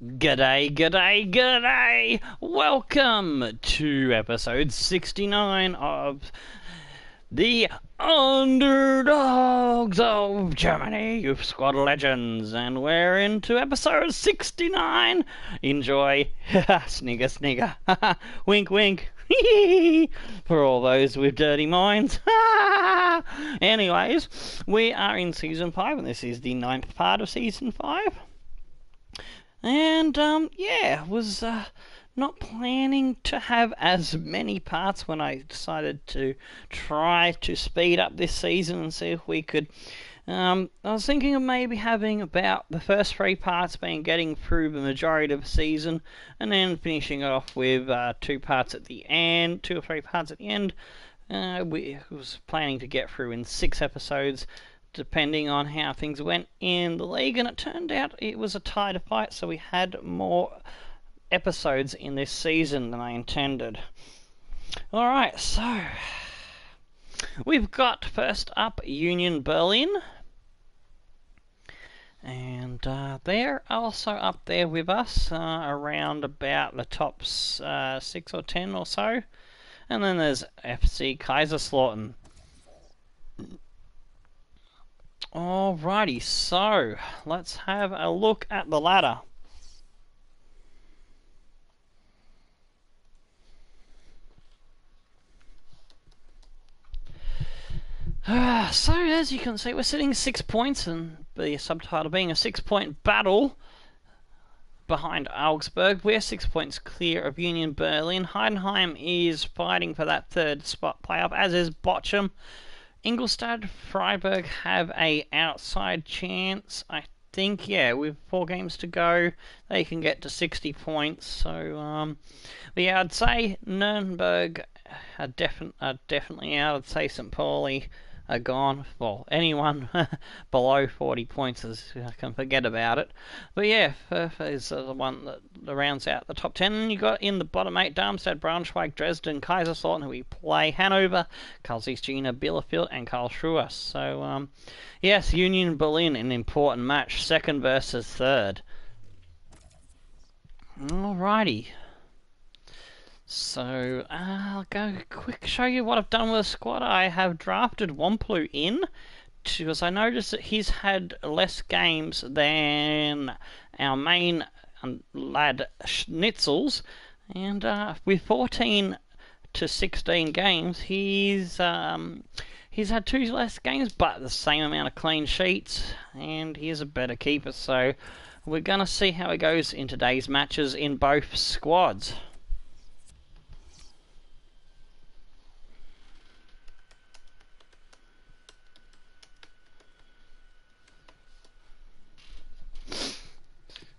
G'day, g'day, g'day! Welcome to episode 69 of the Underdogs of Germany Youth Squad Legends, and we're into episode 69. Enjoy. Snigger, snigger. Wink, wink. For all those with dirty minds. Anyways, we are in season 5, and this is the 9th part of season 5. And, was not planning to have as many parts when I decided to try to speed up this season and see if we could. I was thinking of maybe having about the first 3 parts being getting through the majority of the season, and then finishing it off with 2 parts at the end, 2 or 3 parts at the end. We was planning to get through in 6 episodes, depending on how things went in the league, and it turned out it was a tighter fight, so we had more episodes in this season than I intended. Alright, so we've got first up Union Berlin, and they're also up there with us, around about the top 6 or 10 or so. And then there's FC Kaiserslautern. Alrighty, so let's have a look at the ladder. So as you can see, we're sitting 6 points, and the subtitle being a 6-point battle behind Augsburg. We're 6 points clear of Union Berlin. Heidenheim is fighting for that 3rd spot playoff, as is Bochum. Ingolstadt, Freiburg have a outside chance, I think. Yeah, with 4 games to go, they can get to 60 points. So, yeah, I'd say Nuremberg are definitely out. I'd say St. Pauli are gone. Well, anyone below 40 points I can forget about it. But yeah, Firth is the one that rounds out the top 10. And you got in the bottom 8 Darmstadt, Braunschweig, Dresden, Kaiserslautern, who we play, Hanover, Karl Zeiss Jena, Bielefeld, and Karlsruhe. So yes, Union Berlin, an important match, 2nd versus 3rd. Alrighty. So, I'll go quick show you what I've done with the squad. I have drafted Wamplu in, because I noticed that he's had less games than our main lad Schnitzels, and with 14 to 16 games, he's had 2 less games, but the same amount of clean sheets, and he is a better keeper. So, we're going to see how it goes in today's matches in both squads.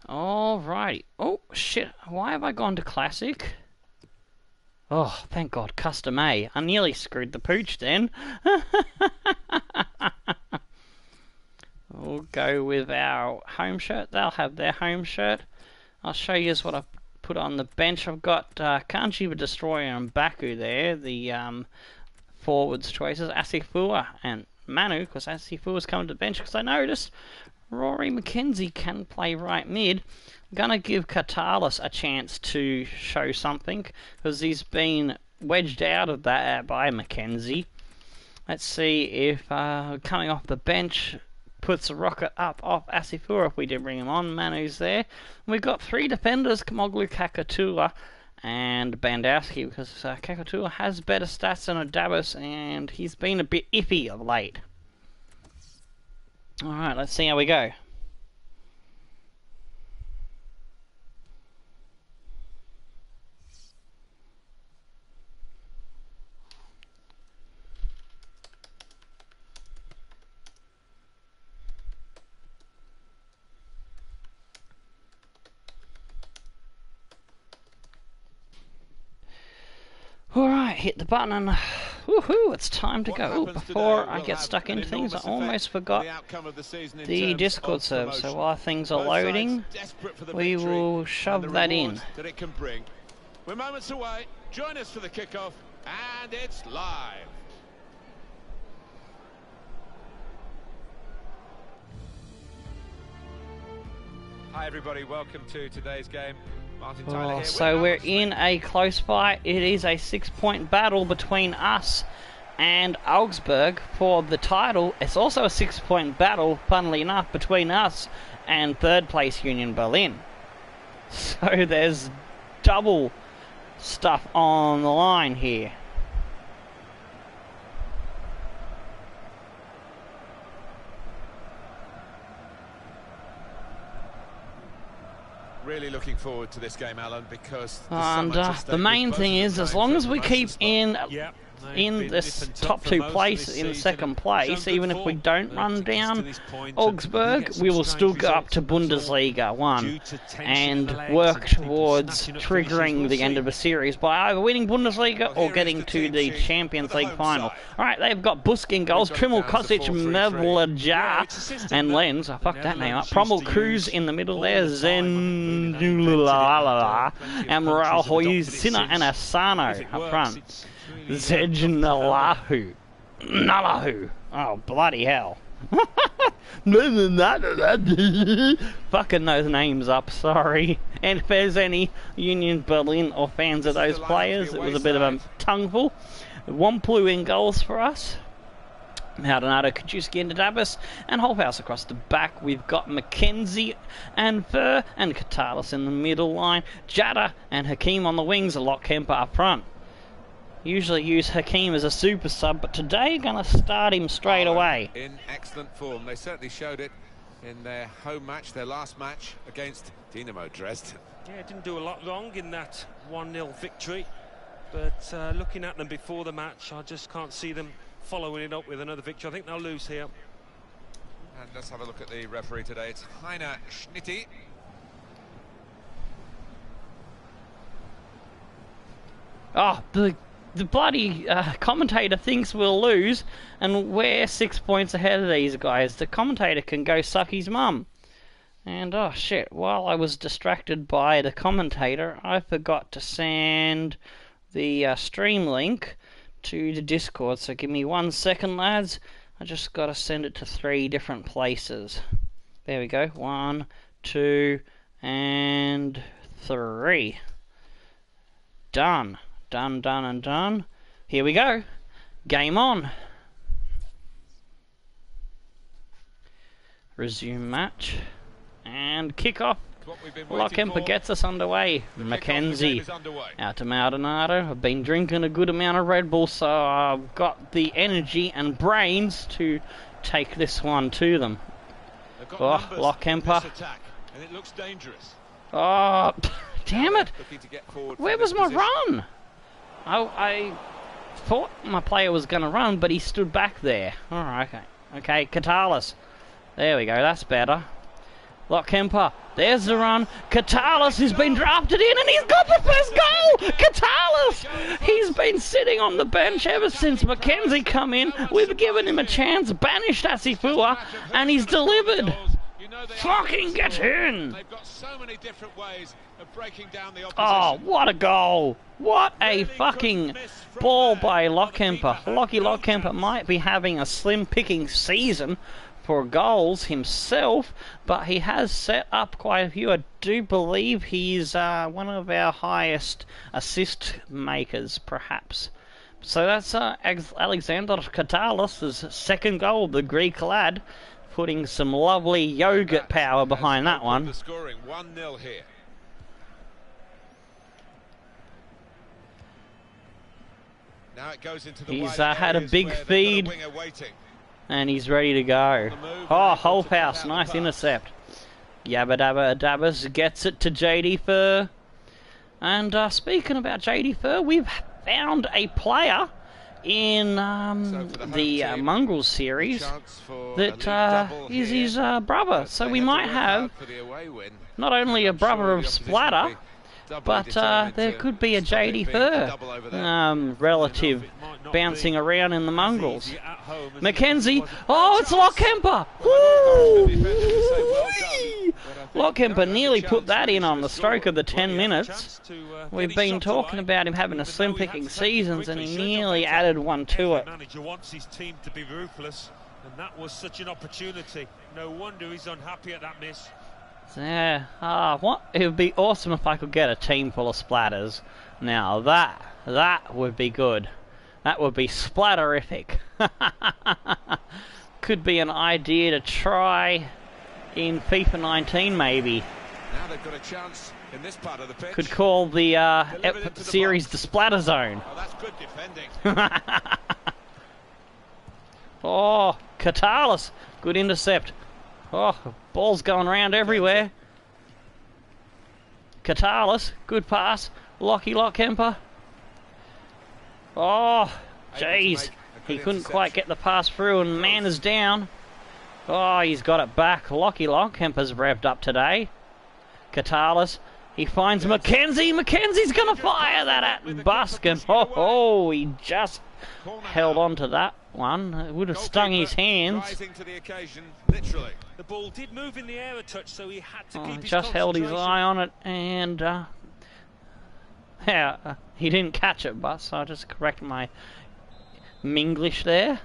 Alrighty. Oh, shit. Why have I gone to Classic? Oh, thank God. Custom A. I nearly screwed the pooch then. We'll go with our home shirt. They'll have their home shirt. I'll show you what I've put on the bench. I've got Kanji the Destroyer and Baku there. The forwards choices. Asifua and Manu, because Asifua's coming to the bench, because I noticed Rory McKenzie can play right mid. I'm going to give Katalis a chance to show something, because he's been wedged out of that by McKenzie. Let's see if coming off the bench puts a rocket up off Asifua if we did bring him on. Manu's there. We've got 3 defenders, Kamoglu, Kakatula, and Bandowski, because Kakatula has better stats than Adabas, and he's been a bit iffy of late. Alright, let's see how we go. Alright, hit the button and woohoo, it's time to go. Ooh, before I get stuck into things, I almost forgot the Discord server, so while things are loading, we will shove that in. We're moments away. Join us for the kickoff, and it's live. Hi everybody, welcome to today's game. Martin Tyler here. So we're in a close fight. It is a 6-point battle between us and Augsburg for the title. It's also a 6-point battle, funnily enough, between us and third place Union Berlin. So there's double stuff on the line here. Really looking forward to this game, Alan, because And the main thing is, as long as we keep in this top two place, in second place, even if we don't run down Augsburg, we will still go up to Bundesliga 1 and work towards triggering the end of the series by either winning Bundesliga or getting to the Champions League final. Alright, they've got Buskin goals, Trimmel, Kosic, Mevlaja, and Lenz. I fucked that name up. Prommel, Cruz in the middle there, Zen, and Morale, Hoy, Sinner, and Asano up front. Zejnalahu. Nalahu. Oh, bloody hell. Fucking those names up, sorry. And if there's any Union Berlin or fans of those players, it was a bit of a tongueful. Wamplu in goals for us. Maldonado, Kaczewski and Dabas, and Holthaus across the back. We've got McKenzie and Fur and Katalis in the middle line. Jada and Hakim on the wings, a lot Kemper up front. Usually use Hakim as a super sub, but today going to start him straight away. In excellent form. They certainly showed it in their home match, their last match against Dynamo Dresden. Yeah, didn't do a lot wrong in that 1-0 victory, but looking at them before the match, I just can't see them following it up with another victory. I think they'll lose here. And let's have a look at the referee today. It's Heiner Schnitti. Oh, the bloody commentator thinks we'll lose, and we're 6 points ahead of these guys. The commentator can go suck his mum. And oh shit, while I was distracted by the commentator, I forgot to send the stream link to the Discord. So give me 1 second, lads. I just got to send it to 3 different places. There we go. 1, 2, and 3. Done. Done, done, and done. Here we go. Game on. Resume match. And kick off. Lockemper gets us underway. Mackenzie out to Maldonado. I've been drinking a good amount of Red Bull, so I've got the energy and brains to take this one to them. Oh, Lockemper. And it looks dangerous. Oh, damn it. Where was my run? I thought my player was going to run, but he stood back there. Alright, okay. Okay, Katalis. There we go, that's better. Lockemper, there's the run. Katalis has been drafted in and he's got the first goal! Katalis! He's been sitting on the bench ever since Mackenzie come in. We've given him a chance, banished Asifua, and he's delivered. Fucking get in! They've got so many different ways of breaking down the opposition. Oh, what a goal! What a fucking ball by Lockemper. Lockie Lockemper might be having a slim picking season for goals himself, but he has set up quite a few. I do believe he's one of our highest assist makers, perhaps. So that's Alexander Katalis' second goal, the Greek lad, putting some lovely yogurt power behind that one. The scoring 1-0 here. Now it goes into the He's had a big feed, and he's ready to go. Oh, Holthaus, nice intercept. Yabba Dabba Dabbas gets it to JD Fur. And speaking about JD Fur, we've found a player in the Mongrels series that is his brother. So we might have not only a brother of Splatter, but there could be a JD Fur relative bouncing around in the Mongrels. Mackenzie, oh, it's Lockemper! Lockemper nearly put that in on the stroke of the 10 minutes. We've been talking about him having a slim picking seasons, and he nearly added one to it. The manager wants his team to be ruthless, and that was such an opportunity. No wonder he's unhappy at that miss. Yeah. What? It would be awesome if I could get a team full of splatters. Now that would be good. That would be splatterific. Could be an idea to try in FIFA 19 maybe. Now they've got a chance in this part of the pitch. Could call the series the Splatter Zone. Oh, that's good defending. Oh, Katalis, good intercept. Oh, ball's going around everywhere. Katalis, good pass. Locky Kemper. Oh, jeez. He couldn't quite get the pass through and man is down. Oh, he's got it back. Locky Kemper's revved up today. Katalis, he finds Mackenzie. Mackenzie's going to fire that at Buskin. Oh, he just held on to that one. It would have stung his hands. Rising to the occasion, literally. The ball did move in the air a touch, so he had to keep his just held his concentration. eye on it, and yeah, he didn't catch it, but so I just correct my Minglish there.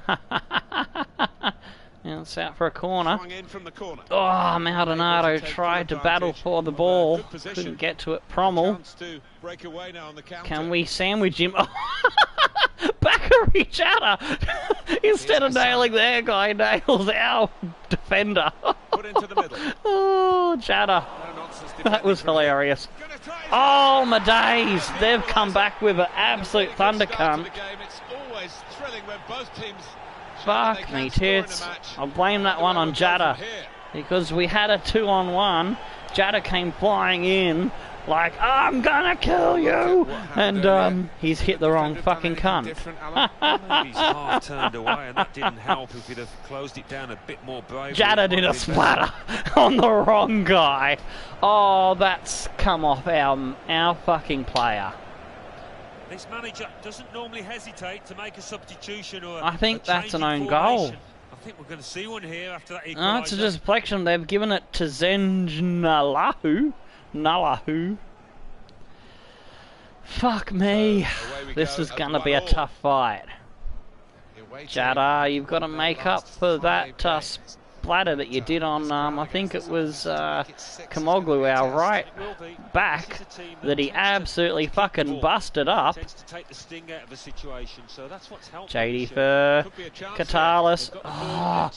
And it's out for a corner. In from the corner. Oh, Maldonado tried to battle for the ball, couldn't get to it. Prommel. Can we sandwich him? Backery Chatter! Instead of nailing their guy, nails our defender. Put into the middle. Oh, Chatter. That was hilarious. Oh, my days. They've come back with an absolute thundercump. Fuck me tits. I'll blame that one on Jada. Because we had a 2-on-1. Jada came flying in like, I'm gonna kill you! And he's hit the wrong fucking cunt. Maybe he's half turned away, and that didn't help if he'd have closed it down a bit more bravely. Jada did a splatter on the wrong guy. Oh, that's come off our fucking player. This manager doesn't normally hesitate to make a substitution or I think a that's change an in own formation. goal. I think we're going to see one here after that Oh, it's a equaliser. deflection. They've given it to Zenjnalahu. Nalahu. Fuck me. This is going to be a tough fight. Jada, you've got to make up for that splatter that you did on, I think it was Kamoglu, our right back, that he absolutely fucking busted up. JD for Katalis. Oh,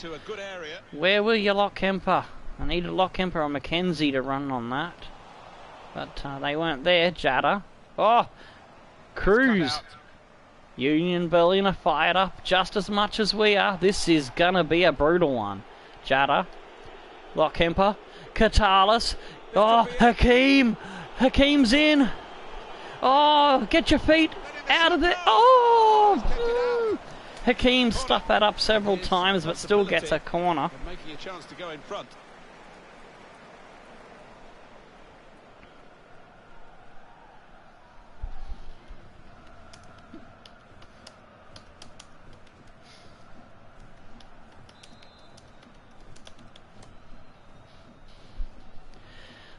where were you, Kemper? I needed Kemper or Mackenzie to run on that. But they weren't there. Jada. Oh, Cruz. Union Berlin are fired up just as much as we are. This is gonna be a brutal one. Jada. Kemper. Katalis. Oh, Hakeem. Hakeem's in. Oh, get your feet out of there. Oh! Hakeem stuffed that up several times but still gets a corner. Making a chance to go in front.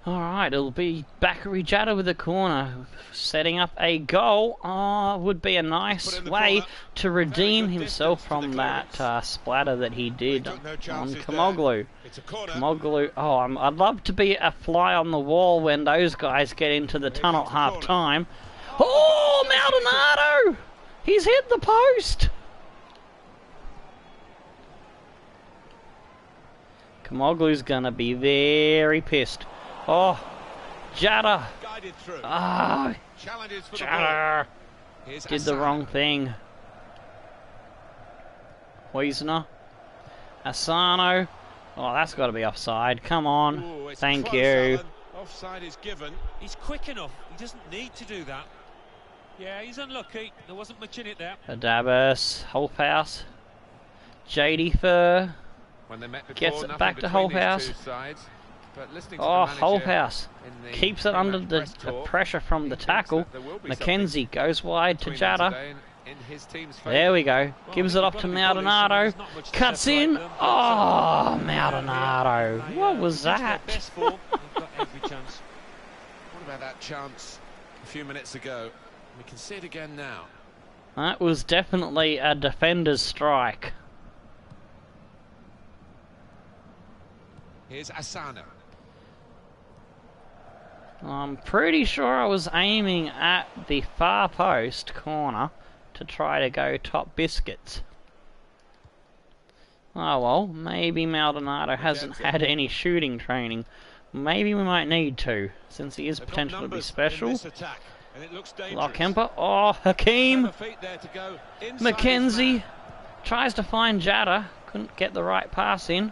Alright, it'll be Backery Jada with a corner. Setting up a goal would be a nice way to redeem himself from that splatter that he did on Kamoglu. Kamoglu, I'd love to be a fly on the wall when those guys get into the tunnel at half time. Oh, Maldonado! He's hit the post! Kamoglu's gonna be very pissed. Oh, Jada. Jada did the wrong thing. Huisner. Asano. Oh, that's got to be offside. Come on. Ooh, thank you. Offside is given. He's quick enough. He doesn't need to do that. Yeah, he's unlucky. There wasn't much in it there. Adabas. Holfhouse. JD Fur. When they met before, gets it back to Holfhouse. Oh, Holfhouse keeps it under the pressure from the tackle. Mackenzie goes wide to Jada. There we go. Gives it off to Maldonado. Cuts in. Oh, Maldonado. What was that? What about that chance a few minutes ago? We can see it again now. That was definitely a defender's strike. Here's Asano. I'm pretty sure I was aiming at the far post corner to try to go top biscuits. Oh well, maybe Maldonado hasn't had any shooting training. Maybe we might need to, since he is potentially to be special. Lockemper, oh, Hakeem! Mackenzie tries to find Jada, couldn't get the right pass in.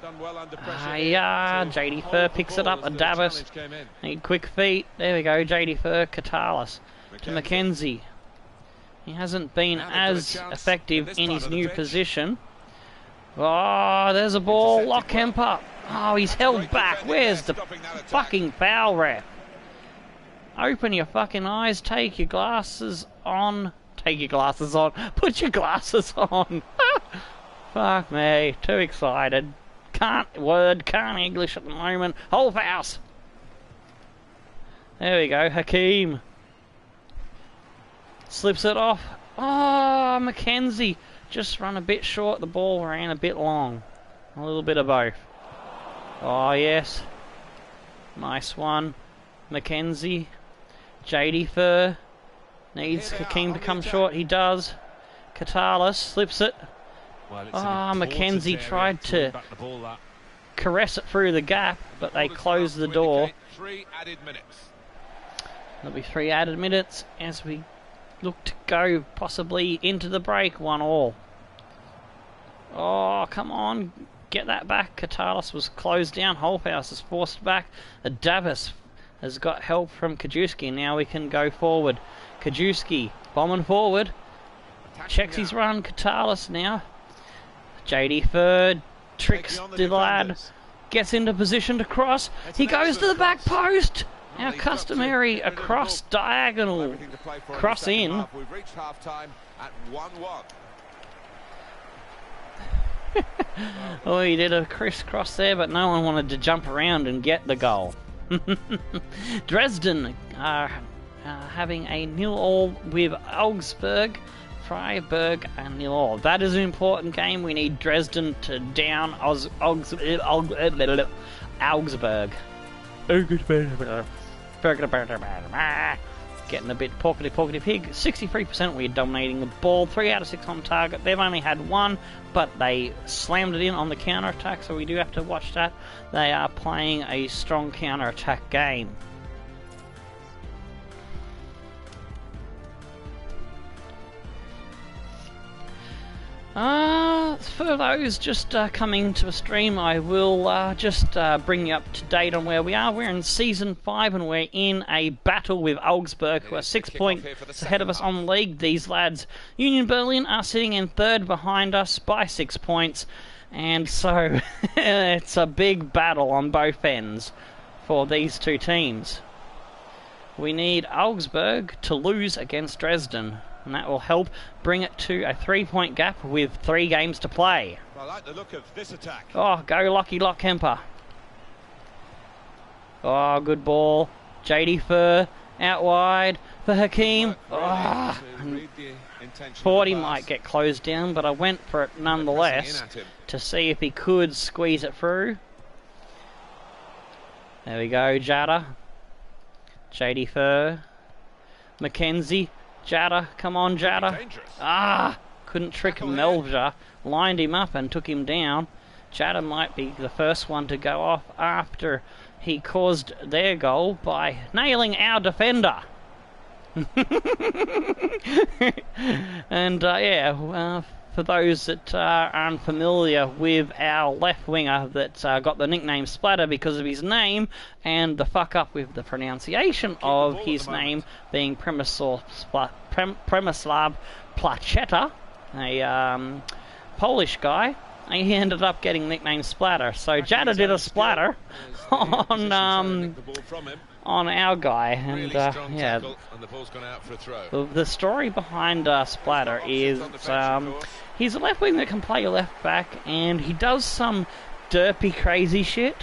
JD Fur picks it up, Davis. Need quick feet, there we go, JD Fur, Katalis to Mackenzie. He hasn't been as effective in his new position. Oh, there's a ball, Lockemper. Oh, he's held back. Where's the fucking foul ref? Open your fucking eyes, take your glasses on. Take your glasses on. Put your glasses on. Fuck me, too excited. Can't English at the moment. Whole house. There we go, Hakeem. Slips it off. Oh, Mackenzie. Just run a bit short, the ball ran a bit long. A little bit of both. Oh, yes. Nice one. Mackenzie. JD Fur. Needs Hakeem to come short, he does. Katalis slips it. Well, Mackenzie tried to caress it through the gap, but they closed the door. There'll be 3 added minutes as we look to go possibly into the break, 1-1. Oh, come on, get that back. Katalis was closed down. Holfhouse is forced back. Davis has got help from Kajewski. Now we can go forward. Kajewski bombing forward. Checks his run. Katalis now. JD Fur tricks the lad. Gets into position to cross. He goes to the back post. Our customary across diagonal cross in. We've reached half time at 1-1. Oh, he did a crisscross there, but no one wanted to jump around and get the goal. Dresden are having a 0-0 with Augsburg. Freiburg and 0-0. That is an important game. We need Dresden to down Augsburg. Getting a bit porkety pig. 63% we're dominating the ball. 3 out of 6 on target. They've only had 1, but they slammed it in on the counter attack, so we do have to watch that. They are playing a strong counter attack game. For those just coming to a stream, I will just bring you up to date on where we are. We're in Season 5 and we're in a battle with Augsburg, who are 6 points ahead of us on the league. These lads, Union Berlin, are sitting in 3rd behind us by 6 points. And so it's a big battle on both ends for these two teams. We need Augsburg to lose against Dresden, and that will help bring it to a 3-point gap with 3 games to play. I like the look of this attack. Oh, go Lucky Lockemper. Oh, good ball. JD Fur out wide for Hakeem. Oh, 40 might get closed down, but I went for it nonetheless to see if he could squeeze it through. There we go, Jada. JD Fur. Mackenzie. Jada, come on Jada. Couldn't trick Melja. Lined him up and took him down. Jada might be the first one to go off after he caused their goal by nailing our defender. And for those that are unfamiliar with our left winger that got the nickname Splatter because of his name and the fuck up with the pronunciation of his name being Przemysław Placheta, a Polish guy, he ended up getting nicknamed Splatter. So Jada did a splatter on our guy, and the story behind Splatter is he's a left wing that can play left back, and he does some derpy crazy shit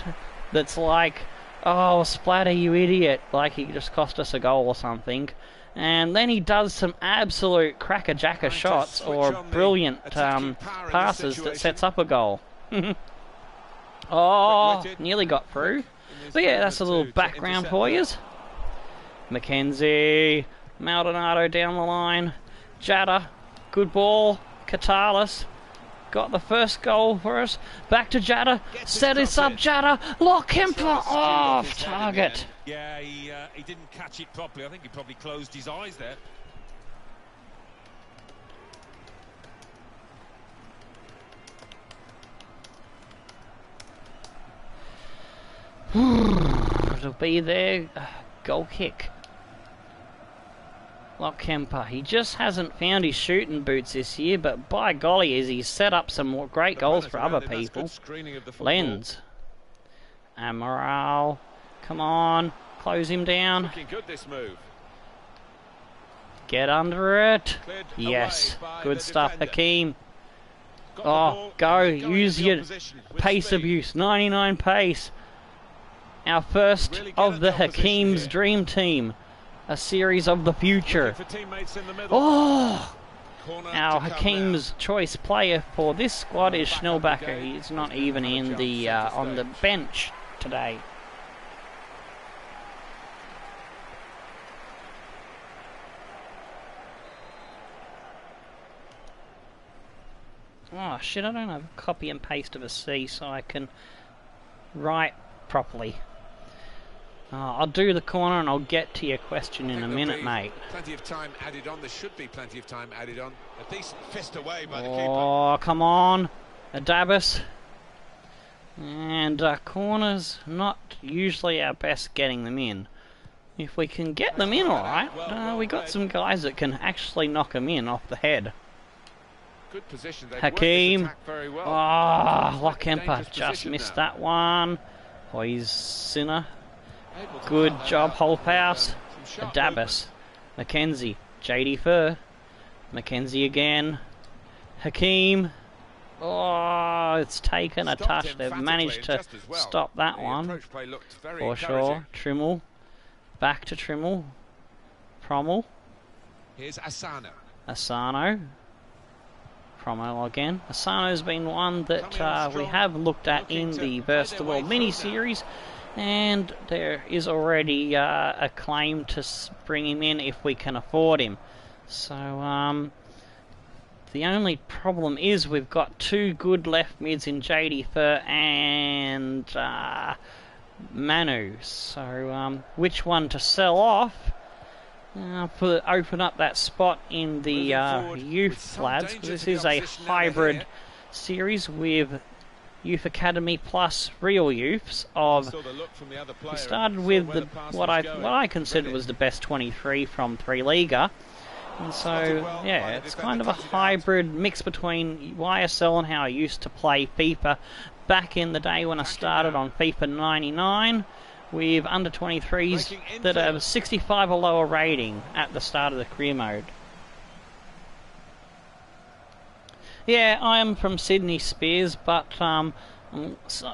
that's like, oh Splatter you idiot, like he just cost us a goal or something, and then he does some absolute cracker-jacker shots or brilliant passes that sets up a goal. Oh, nearly got through. But yeah, that's a little background for you. Mackenzie, Maldonado down the line, Jada, good ball, Katalis. Got the first goal for us. Back to Jada. Set us up, Jada. Kemper off target. Yeah, he didn't catch it properly. I think he probably closed his eyes there. It'll be their goal kick. Kemper, he just hasn't found his shooting boots this year, but by golly, is he set up some more great goals for other people. Lenz. Amaral. Come on. Close him down. Looking good, this move. Get under it. Yes. Good stuff, Hakeem. Oh, go. Use your pace abuse. 99 pace. Our first of the Hakeem's dream team. A series of the future. Oh! Our Hakeem's choice player for this squad is Schnellbacher. He's not even in the on the bench today. Oh shit, I don't have a copy and paste of a C so I can write properly. I'll do the corner and I'll get to your question in a minute, mate. Plenty of time added on. There should be plenty of time added on. A decent fist away by the keeper. Oh, come on. Adabas. And corners, not usually our best getting them in. If we can get them in alright, we got some guys that can actually knock them in off the head. Good position. Hakeem. Well. Oh, Kemper just missed that one. Sinner. Good job, Holthouse. Adabas. Mackenzie. JD Fur. Mackenzie again. Hakeem. Oh, it's taken a touch. They've managed to stop that one. For sure. Trimmel. Back to Trimmel. Prommel. Here's Asano. Asano. Promo again. Asano's been one that we have looked at in the Versus the World mini-series. And there is already a claim to bring him in if we can afford him. So, the only problem is we've got two good left mids in JD Fur and Manu. So, which one to sell off? Open up that spot in the youth lads. This is a hybrid series with Youth Academy plus real youths of. We started with what I considered was the best 23 from 3 Liga, and so yeah, it's kind of a hybrid mix between YSL and how I used to play FIFA back in the day when I started on FIFA 99 with under 23s that have 65 or lower rating at the start of the career mode. Yeah, I am from Sydney, Spears, but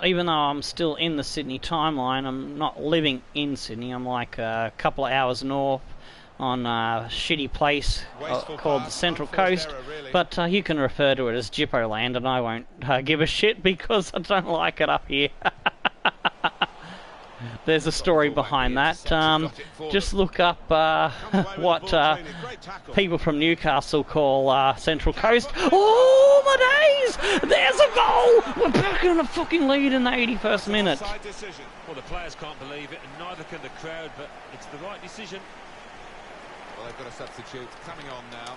even though I'm still in the Sydney timeline, I'm not living in Sydney. I'm like a couple of hours north on a shitty place called the Central Coast, but you can refer to it as Jippo Land, and I won't give a shit because I don't like it up here. There's a story behind that. Just look up what people from Newcastle call Central Coast. Oh, my days! There's a goal! We're back in a fucking lead in the 81st minute. Well, the players can't believe it, and neither can the crowd, but it's the right decision. Well, they've got a substitute coming on now,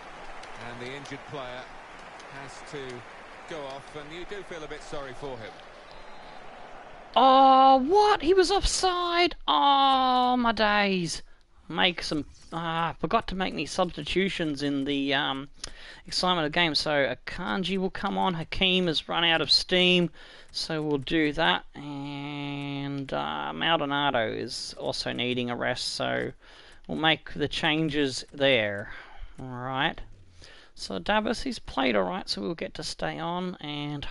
and the injured player has to go off, and you do feel a bit sorry for him. Oh, what? He was offside. Oh, my days. Forgot to make any substitutions in the excitement of the game. So Akanji will come on. Hakeem has run out of steam, so we'll do that. And Maldonado is also needing a rest, so we'll make the changes there. Alright. So Davis, he's played alright, so we'll get to stay on. And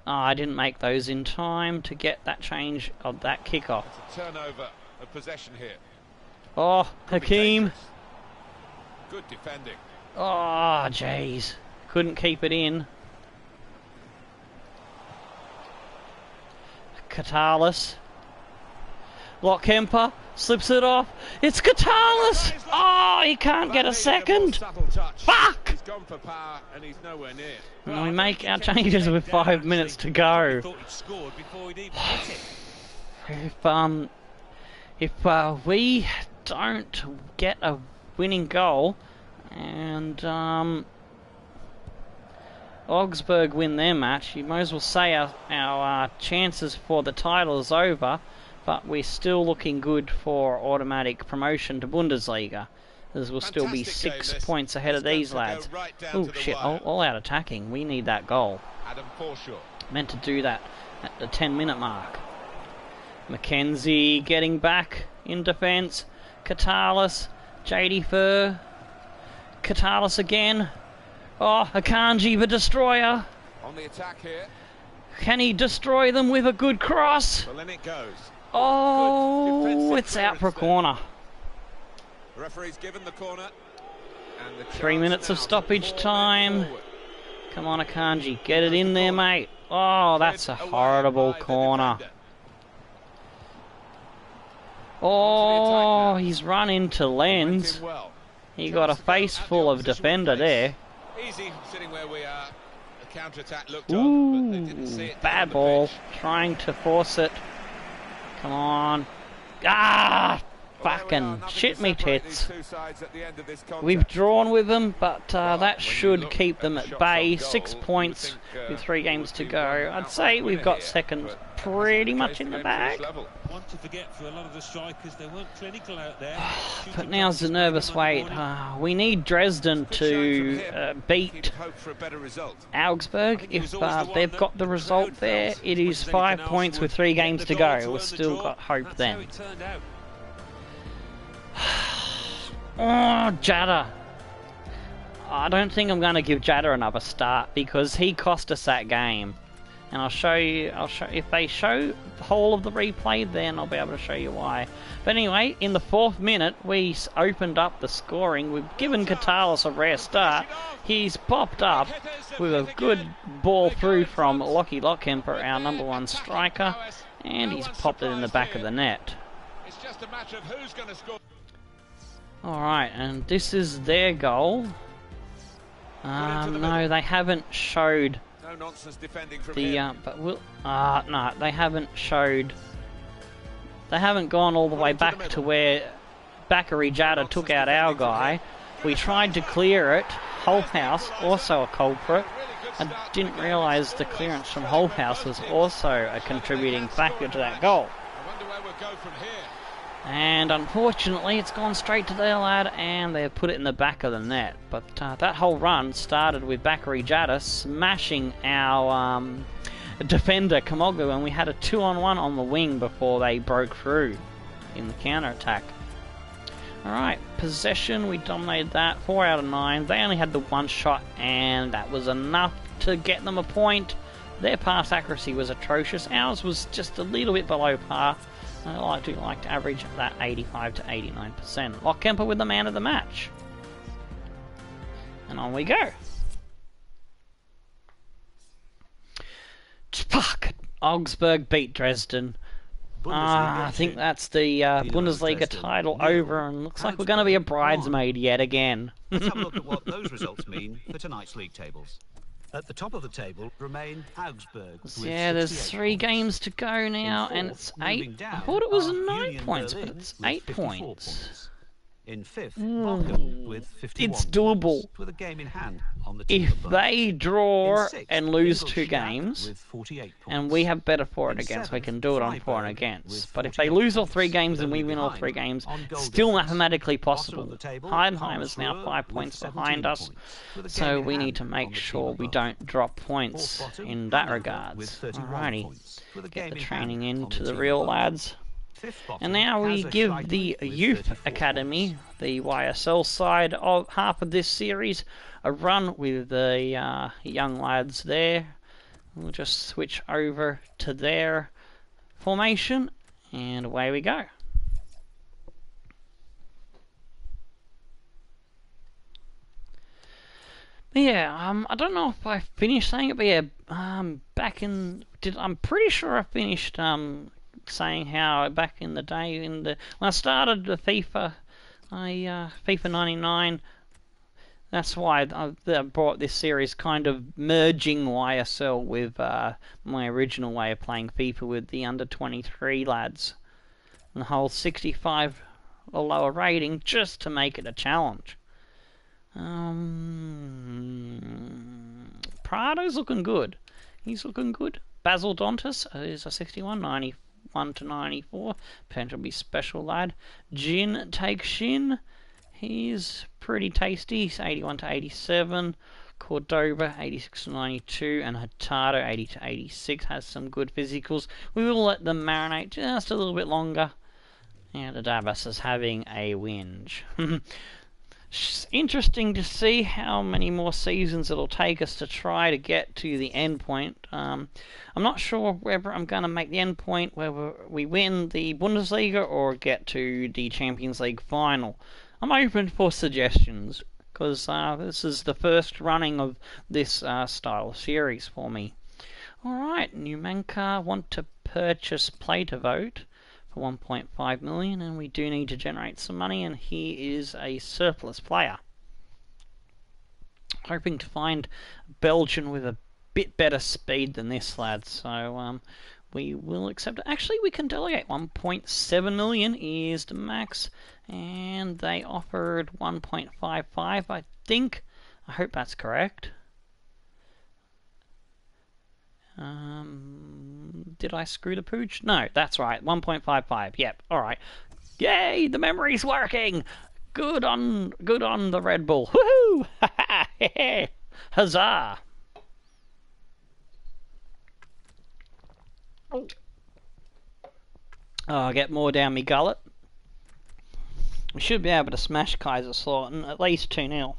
I didn't make those in time to get that change of that kickoff. It's a turnover of possession here. Oh, Hakeem. Good defending. Oh, jeez. Couldn't keep it in. Katalis. Kemper slips it off. It's Katalis! Oh, he can't get a second. Fuck! He's gone for power and he's nowhere near. And we make our changes with 5 minutes to go. If we don't get a winning goal and Augsburg win their match, you might as well say our chances for the title is over, but we're still looking good for automatic promotion to Bundesliga, as we'll still be 6 points ahead of these lads. Oh shit, all out attacking. We need that goal. Meant to do that at the 10-minute mark. Mackenzie getting back in defence. Katalis, JD Fur. Katalis again. Oh, Akanji the destroyer. On the attack here. Can he destroy them with a good cross? Well, in it goes. Oh, it's out for a corner. The referee's given the corner. And the 3 minutes of stoppage time. Come on, Akanji, get it in there, mate. Oh, that's a horrible corner. Oh, he's run into Lenz. He got a face full of defender there. Easy sitting where we are. The counter-attack looked on, but they didn't see it. Bad ball, trying to force it. Come on. Ah! Fucking shit me tits. We've drawn with them, but that should keep them at bay. 6 points with 3 games to go. I'd say we've got second pretty much in the bag. Want to forget for a lot of the strikers, they weren't clinical out there. But now's the nervous wait. We need Dresden to beat Augsburg. If they've got the result there, it is 5 points with 3 games to go. We've still got hope then. Oh, Jada. I don't think I'm going to give Jada another start because he cost us that game. And I'll show if they show the whole of the replay, then I'll be able to show you why. But anyway, in the 4th minute, we opened up the scoring. We've given Katalis a rare start. He's popped up with a good ball through from Lockie Lockemper, our #1 striker, and he's popped it in the back of the net. It's just a matter of who's going to score. Alright, and this is their goal. No, they haven't showed No nonsense defending from the him. but we'll no, they haven't showed. They haven't gone all the way back to where Bakary Jada took out our guy. We tried to clear it. Holthouse, also a culprit. I didn't realise the clearance from Holthouse was also a contributing factor to that goal. I wonder where we'll go from here. And unfortunately, it's gone straight to their lad, and they've put it in the back of the net. But that whole run started with Bakary Jada smashing our defender Kamoglu, and we had a 2-on-1 on the wing before they broke through in the counter-attack. Alright, possession, we dominated that, 4 out of 9. They only had the 1 shot, and that was enough to get them a point. Their pass accuracy was atrocious. Ours was just a little bit below par. I do like to average that 85 to 89%. Lockemper with the man of the match. And on we go. Fuck! Augsburg beat Dresden. I think that's the Bundesliga title over, and looks like we're going to be a bridesmaid yet again. Let's have a look at what those results mean for tonight's league tables. At the top of the table remain Augsburg. Yeah, there's 3 games to go now, and it's 8. I thought it was 9 points, but it's 8 points. In 5th, Bochum with 51 It's doable. points, with a game in hand on the If above. they draw In 6th, and lose 2 Ingolstadt games, with 48 and points. we have better for and In against, we 7th, can do it on for and Freiburg against. with But if they 48 lose all 3 points, games and we firmly win all behind 3 games, on goal still difference. mathematically Bottom possible. of the table, Heidenheim is now Karlsruhe 5 points with behind 17 us, points, with a so game in we hand need to on make the sure team we above. don't drop points Fourth bottom, in that Hannover regards. with 31 Alrighty, points, with a get game the in training hand on into the team real above. lads. Fifth bottom, And now we give Kaiserslautern the with Youth 34 Academy, points. the YSL side of half of this series, a run with the young lads there. We'll just switch over to their formation, and away we go. But yeah, I don't know if I finished saying it, but yeah, I'm pretty sure I finished saying how back in the day, when I started the FIFA, FIFA 99. That's why I brought this series, kind of merging YSL with my original way of playing FIFA with the under 23 lads, and the whole 65 or lower rating just to make it a challenge. Prado's looking good. He's looking good. Basil Dontis is a 61, 91 to 94. Potential to be special lad. Jin takes Shin. He's pretty tasty. He's 81 to 87. Cordoba 86 to 92, and Hurtado 80 to 86 has some good physicals. We will let them marinate just a little bit longer. And Adabas is having a whinge. It's interesting to see how many more seasons it'll take us to try to get to the end point. I'm not sure whether I'm going to make the end point whether we win the Bundesliga or get to the Champions League final. I'm open for suggestions, because this is the first running of this style of series for me. Alright, Numanka want to purchase Play to Vote for 1.5 million, and we do need to generate some money, and he is a surplus player. Hoping to find a Belgian with a bit better speed than this lad, so we will accept it. Actually, we can delegate. 1.7 million is the max, and they offered 1.55, I think. I hope that's correct. Did I screw the pooch? No, that's right. 1.55. Yep. All right. Yay! The memory's working. Good on the Red Bull. Woohoo! Huzzah! Oh, I'll get more down me gullet. We should be able to smash Kaiserslautern at least 2-0.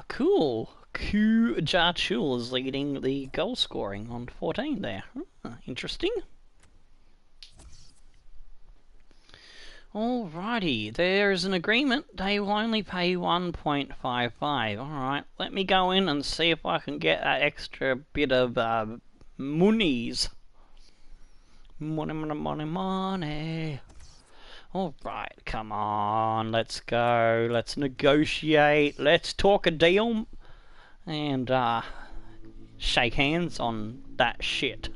Cool. Q Jarchul is leading the goal scoring on 14 there. Interesting. Alrighty, there's an agreement. They will only pay 1.55. Alright, let me go in and see if I can get that extra bit of monies. Money. Alright, come on, let's go. Let's negotiate. Let's talk a deal. And shake hands on that shit.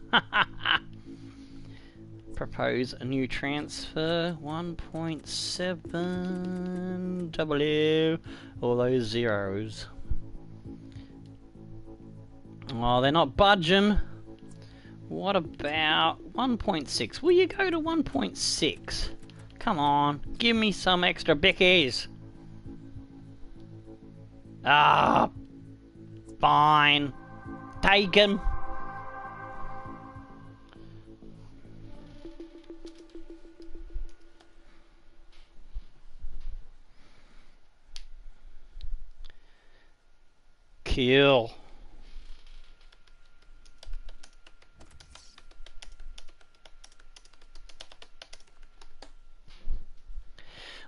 Propose a new transfer. 1.7 W. All those zeros. Oh, they're not budging. What about 1.6? Will you go to 1.6? Come on, give me some extra bickies. Ah, fine. Taken. Kill.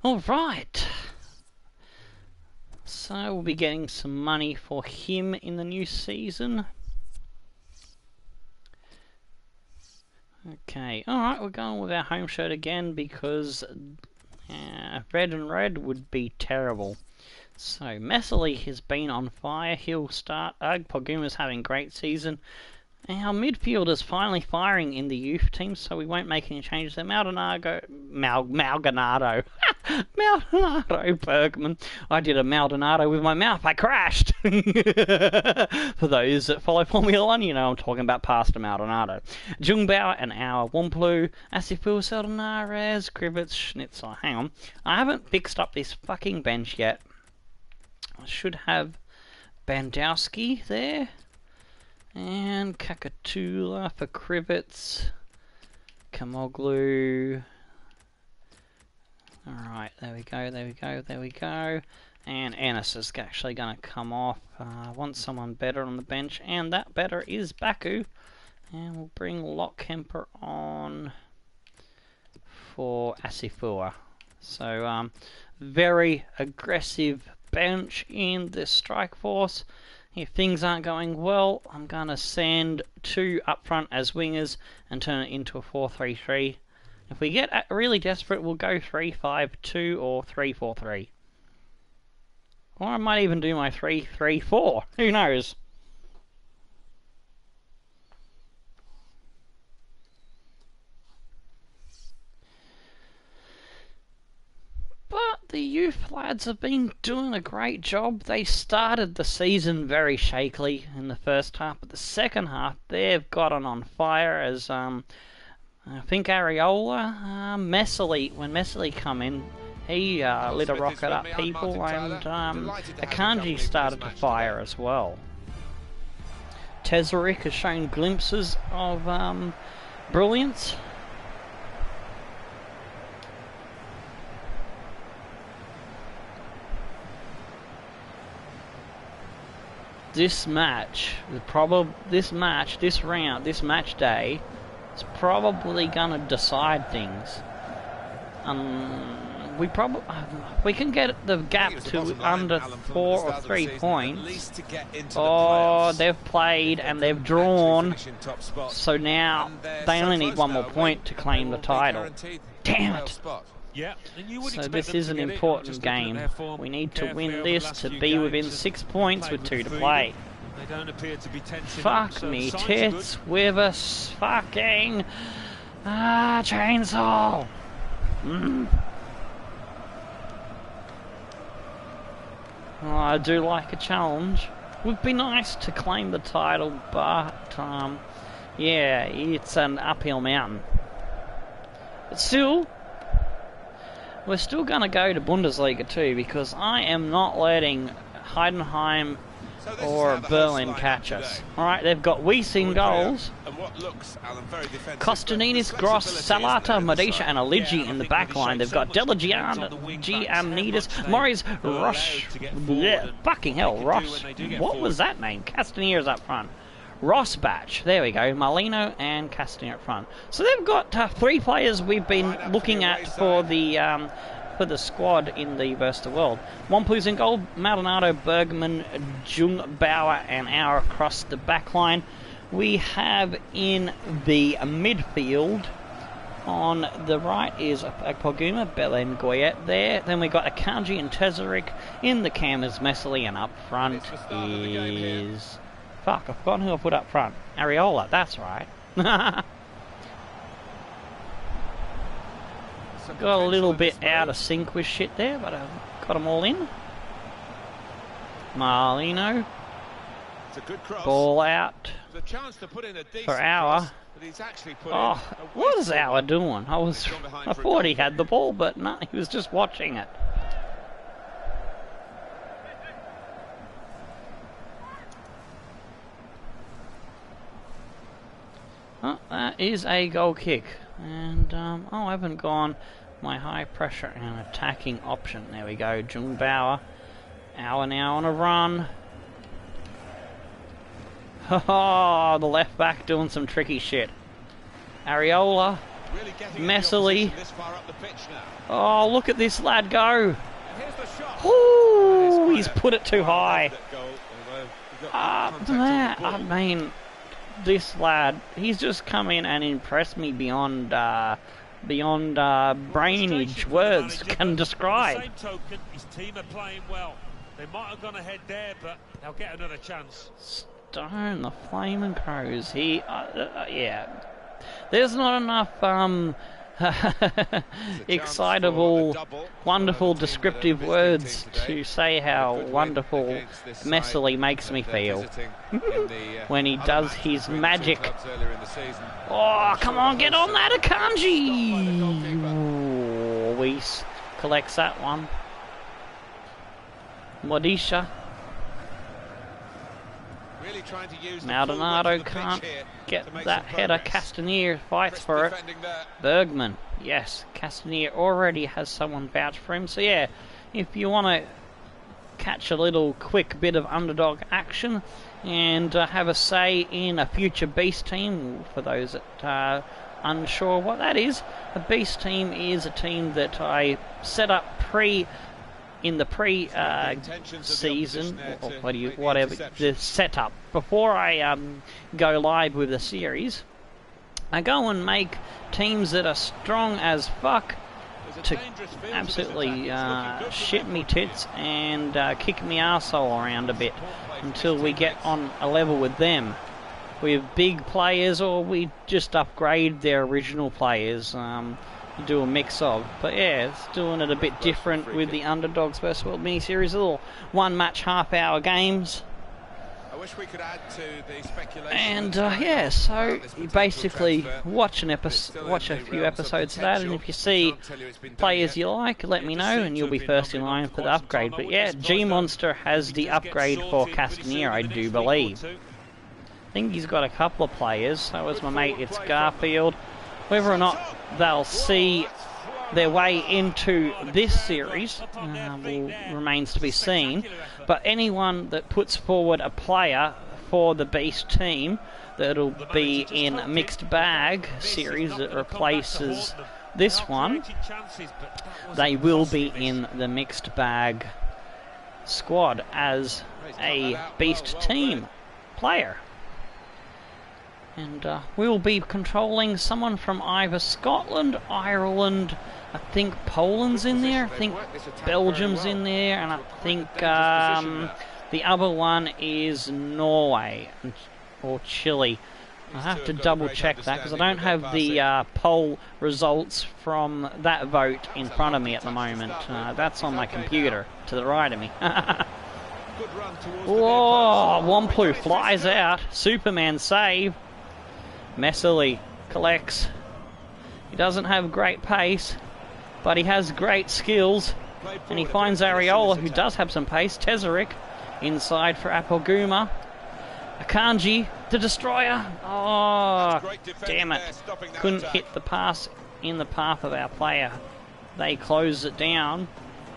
Alright. So we'll be getting some money for him in the new season. Okay, alright, we're going with our home shirt again because red and red would be terrible. So Messeli has been on fire. He'll start. Poguma's having a great season. Our midfield is finally firing in the youth team, so we won't make any changes there. Maldonado Bergman. I did a Maldonado with my mouth. I crashed. For those that follow Formula 1, you know I'm talking about Pastor Maldonado. Jungbauer and our Wamplu. Asiful, Seldenares, Krivitz, Schnitzer. Hang on. I haven't fixed up this fucking bench yet. I should have Bandowski there. And Kakatula for Krivitz. Kamoglu. Alright, there we go. And Ennis is actually going to come off. I want someone better on the bench, and that better is Baku. And we'll bring Lockhemper on for Asifua. So, very aggressive bench in the strike force. If things aren't going well, I'm going to send 2 up front as wingers and turn it into a 4-3-3. If we get really desperate, we'll go 3-5-2 or 3-4-3. Or I might even do my 3-3-4. Who knows? But the youth lads have been doing a great job. They started the season very shakily in the first half, but the second half they've gotten on fire as I think Areola, when Messerly come in, he lit a rocket up people, and Akanji started to fire as well. Tesarik has shown glimpses of brilliance. This match day is probably gonna decide things. We can get the gap to under 4 or 3 points. Oh, they've played and they've drawn, so now they only need 1 more point to claim the title. Damn it! Yeah, so this is an important game. We need to win this to be within 6 points with 2 to play. They don't appear to be tense. Fuck me tits with a fucking chainsaw. Oh, I do like a challenge. Would be nice to claim the title, but yeah, it's an uphill mountain. But still, we're still going to go to Bundesliga too, because I am not letting Heidenheim or Berlin catch us. Alright, they've got Weiss in goals. Kostaninis, Gross, Salata, Madisha and Aligi in the back line. They've got Giannidis, Morris, Roche. Yeah, fucking hell, Ross. What was that name? Castaniers up front. Rossbach, there we go, Marlino and Castanier up front. So they've got 3 players we've been looking at for the squad in the versus the world. Wampu's in goal, Maldonado, Bergman, Jungbauer and Auer across the back line. We have in the midfield, on the right is Poguma, Belen Goyet there. Then we got Akanji and Tesarik. In the cam is Messerly, and up front is... Fuck, I've forgotten who I put up front. Areola, that's right. Got a little bit out of sync with shit there, but I've got them all in. Marlino. Ball out for Auer. Oh, what is Auer doing? I thought he had the ball, but no, he was just watching it. Oh, that is a goal kick. And, oh, I haven't gone my high pressure and attacking option. There we go, Jungbauer. Auer now on a run. Oh, the left back doing some tricky shit. Areola. Messerly. Oh, look at this lad go. Ooh, he's put it too high. I mean... This lad, he's just come in and impressed me beyond brainage words can describe. Same token, his team are playing well. They might have gone ahead there, but they'll get another chance. Stone, the Flaming Crows. Yeah. There's not enough excitable, wonderful, descriptive words to say how wonderful Messerly makes me feel when he does his magic. Oh, come on, get on that Akanji! Oh, Weiss collects that one. Modisha. Maldonado can't get that header. Castanier fights for it. Bergman, yes, Castanier already has someone vouch for him. So yeah, if you want to catch a little quick bit of underdog action and have a say in a future beast team, for those that are unsure what that is, a beast team is a team that I set up in the pre-season, or whatever, the setup, before I go live with the series, I go and make teams that are strong as fuck to absolutely shit me tits and kick me arsehole around a bit until we get on a level with them. With big players, or we just upgrade their original players. Do a mix of. But yeah, it's doing it a bit different with the Underdogs vs World mini-series. Little one-match half-hour games. I wish we could add to the speculation. And yeah, so you basically watch a few episodes of that, and if you see players you like, let me know, and you'll be first in line for the upgrade. But yeah, G-Monster has the upgrade for Castanier, I do believe. I think he's got a couple of players. So is my mate, it's Garfield. Whether or not they'll see their way into this series remains to be seen. But anyone that puts forward a player for the Beast team that'll be in a mixed bag series that replaces this one, they will be in the mixed bag squad as a Beast team player. And we'll be controlling someone from either Scotland, Ireland, I think Poland's in there, I think Belgium's in there, and I think the other one is Norway or Chile. I have to double check that because I don't have the poll results from that vote in front of me at the moment. That's on my computer to the right of me. Whoa, Wamplu flies out. Superman save. Messily collects. He doesn't have great pace, but he has great skills. And he finds Areola, who does have some pace. Tezzeric inside for Apoguma. Akanji, the destroyer. Oh, damn it. Couldn't hit the pass in the path of our player. They close it down.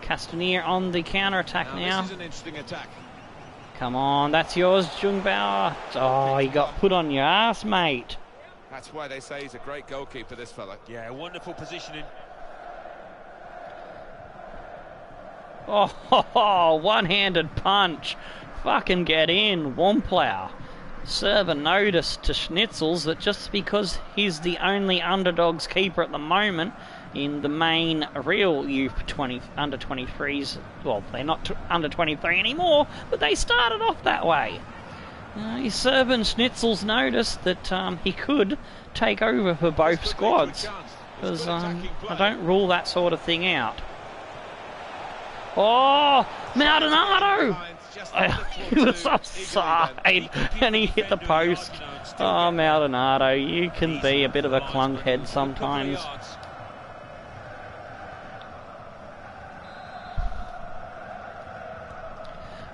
Castanier on the counter-attack now. This is an interesting attack. Come on, that's yours, Jungbauer. Oh, he got put on your ass, mate. That's why they say he's a great goalkeeper, this fella. Yeah, wonderful positioning. Oh, one-handed punch. Fucking get in, Wamplow. Serve a notice to Schnitzels that just because he's the only Underdogs keeper at the moment in the main real youth under 23s, well, they're not under 23 anymore, but they started off that way. He's serving Schnitzels notice that he could take over for both squads, because I don't rule that sort of thing out. Oh, Maldonado! He was offside and he hit the post. Oh, Maldonado, you can be a bit of a clunkhead sometimes.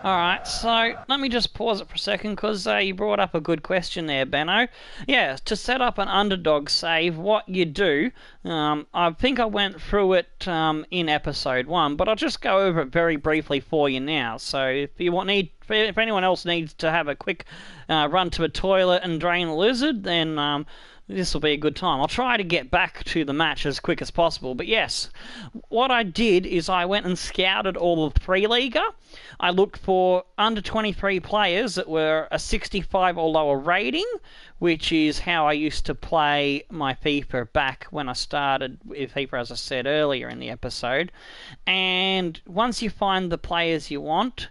Alright, so let me just pause it for a second because you brought up a good question there, Benno. Yeah, to set up an Underdog save, what you do, I think I went through it in episode 1, but I'll just go over it very briefly for you now. So if anyone else needs to have a quick run to the toilet and drain a lizard, then this will be a good time. I'll try to get back to the match as quick as possible. But yes, what I did is I went and scouted all of Pre-Liga. I looked for under 23 players that were a 65 or lower rating, which is how I used to play my FIFA back when I started with FIFA, as I said earlier in the episode. And once you find the players you want,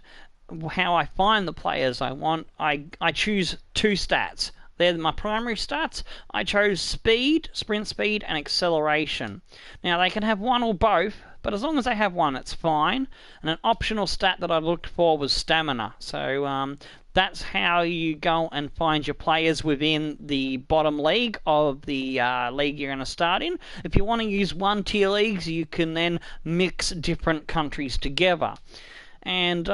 how I find the players I want, I choose two stats. They're my primary stats. I chose speed, sprint speed, and acceleration. Now, they can have one or both, but as long as they have one, it's fine. And an optional stat that I looked for was stamina. So that's how you go and find your players within the bottom league of the league you're going to start in. If you want to use one-tier leagues, you can then mix different countries together. And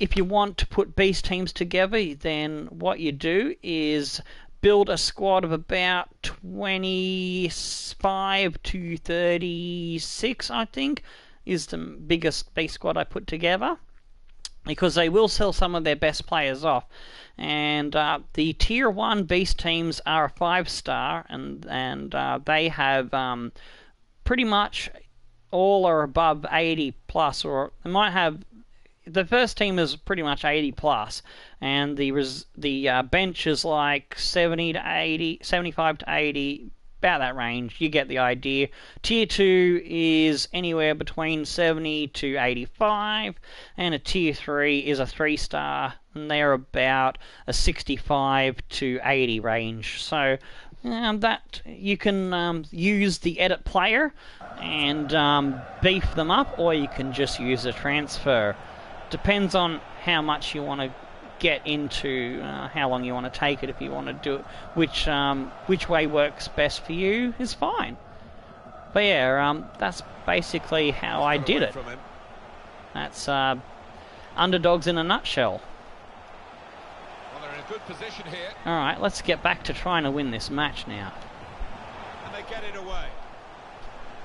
if you want to put beast teams together, then what you do is build a squad of about 25 to 36, I think, is the biggest beast squad I put together, because they will sell some of their best players off. And the tier 1 beast teams are a 5-star, and they have pretty much all are above 80 plus, or they might have. The first team is pretty much 80 plus, and the bench is like 70 to 80, 75 to 80, about that range. You get the idea. Tier 2 is anywhere between 70 to 85, and a Tier 3 is a 3-star, and they're about a 65 to 80 range. So that you can use the edit player and beef them up, or you can just use a transfer. Depends on how much you want to get into, how long you want to take it. If you want to do it, which way works best for you is fine. But yeah, that's basically how I did it. That's Underdogs in a nutshell. Well, they're in a good position here. All right, let's get back to trying to win this match now. And they get it away.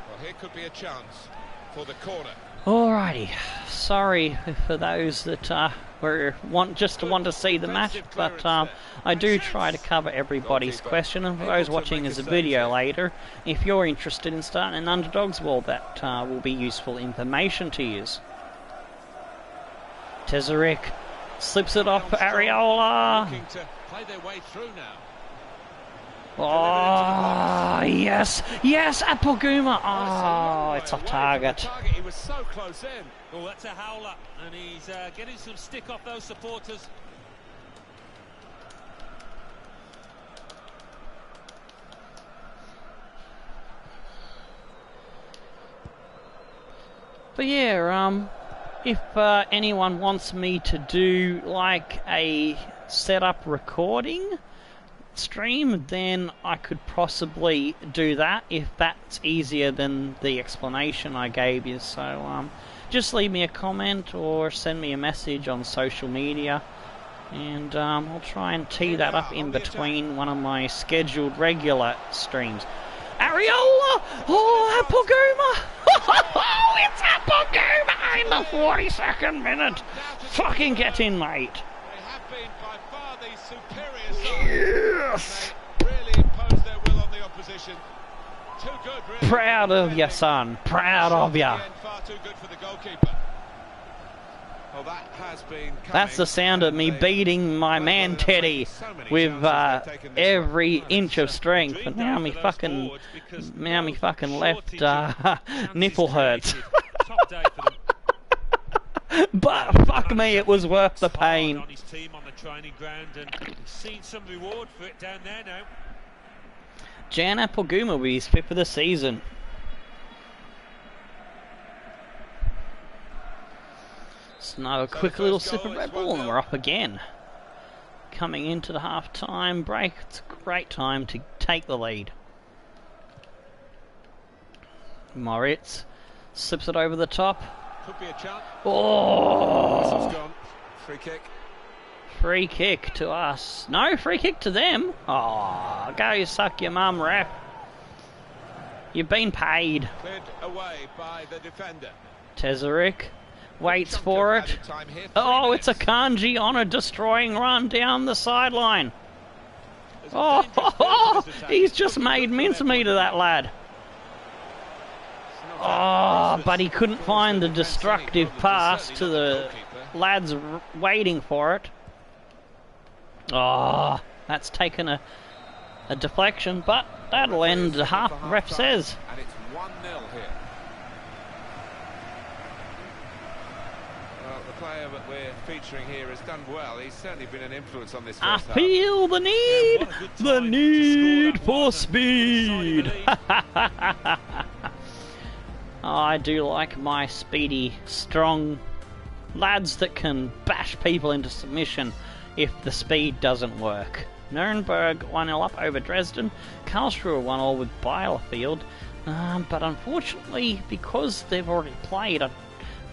Well, here could be a chance for the corner. Alrighty, sorry for those that want to see the match, but I do try to cover everybody's question, and for those watching as a video later, if you're interested in starting an Underdogs, well, that will be useful information to use. Tezeric slips it off for Areola. Looking to play their way through now. Oh, yes, yes, Apoguma. Oh, it's off target. He was so close in. Oh, that's a howler, and he's getting some stick off those supporters. But yeah, if anyone wants me to do like a setup recording stream, then I could possibly do that if that's easier than the explanation I gave you. So just leave me a comment or send me a message on social media, and I'll try and tee that up in between one of my scheduled regular streams. Areola! Oh, Apoguma! Oh, it's Apoguma in the 42nd minute! Fucking get in, mate! They have been by far the superior side. Yes! They really imposed their will on the opposition. Too good, really. Proud of you, son. Proud of you. Far too good for the goalkeeper. Well, that has been coming. That's the sound of me beating my man Teddy with every inch of strength. But now me fucking left nipple hurts. But fuck me, it was worth the pain. On his team on the training ground, and he's seen some reward for it down there now. Jan Apoguma will be his 5th of the season. So now a quick little sip of Red Bull and we're up again. Coming into the half-time break, it's a great time to take the lead. Moritz slips it over the top. Could be a chance. Oh! Whistle's gone. Free kick. Free kick to us. No, free kick to them. Oh, go suck your mum, ref. You've been paid. Cleared away by the defender. Tezeric waits for it. Oh, it's a Kanji on a destroying run down the sideline. Oh, he's just made mincemeat of that lad. Oh, but he couldn't find the destructive pass to the lads waiting for it. Oh, that's taken a deflection, but that'll end the half, the ref says. And it's 1-0 here. Well, the player that we're featuring here has done well. He's certainly been an influence on this I first half. feel the need for speed. I do like my speedy, strong lads that can bash people into submission if the speed doesn't work. Nuremberg 1-0 up over Dresden. Karlsruhe 1-0 with Bielefeld. But unfortunately, because they've already played,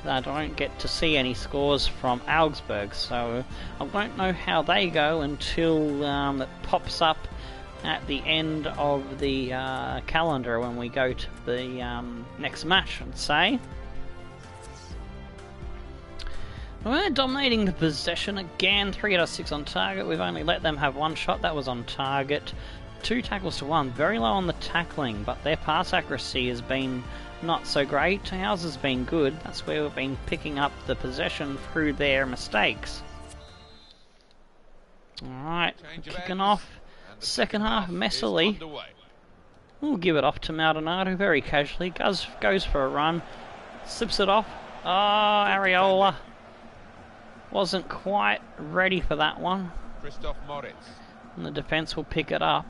I don't get to see any scores from Augsburg, so I won't know how they go until it pops up at the end of the calendar when we go to the next match, I'd say. We're dominating the possession again, 3 out of 6 on target. We've only let them have 1 shot, that was on target. 2 tackles to 1, very low on the tackling, but their pass accuracy has been not so great. Ours has been good. That's where we've been picking up the possession through their mistakes. Alright, kicking off. Second half, messily. We'll give it off to Maldonado very casually. Goes for a run. Slips it off. Oh, Areola wasn't quite ready for that one. And the defence will pick it up.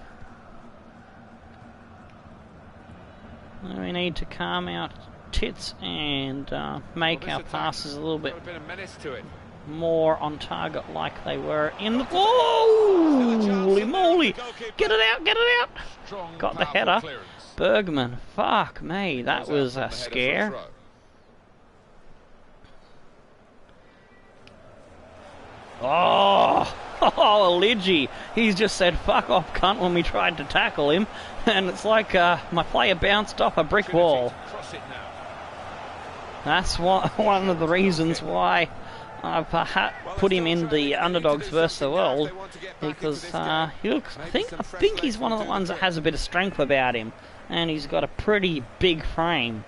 We need to calm our tits and make our passes a little bit more on target like they were in the... Holy moly! Get it out, get it out! Got the header. Bergman, fuck me, that was a scare. Oh, Lidgy. He's just said fuck off cunt when we tried to tackle him, and it's like my player bounced off a brick wall. That's one of the reasons why I've put him in the Underdogs versus the World, because he looks, I think he's one of the ones that has a bit of strength about him, and he's got a pretty big frame.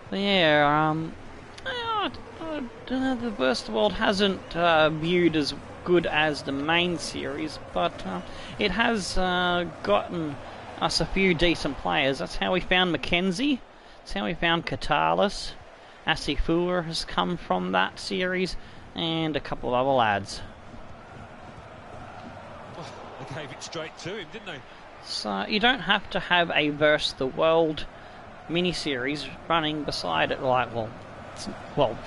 But yeah, the versus the World hasn't viewed as good as the main series, but it has gotten us a few decent players. That's how we found Mackenzie. That's how we found Katalis. Asifua has come from that series, and a couple of other lads. Oh, they gave it straight to him, didn't they? So you don't have to have a versus the World mini-series running beside it, like, well,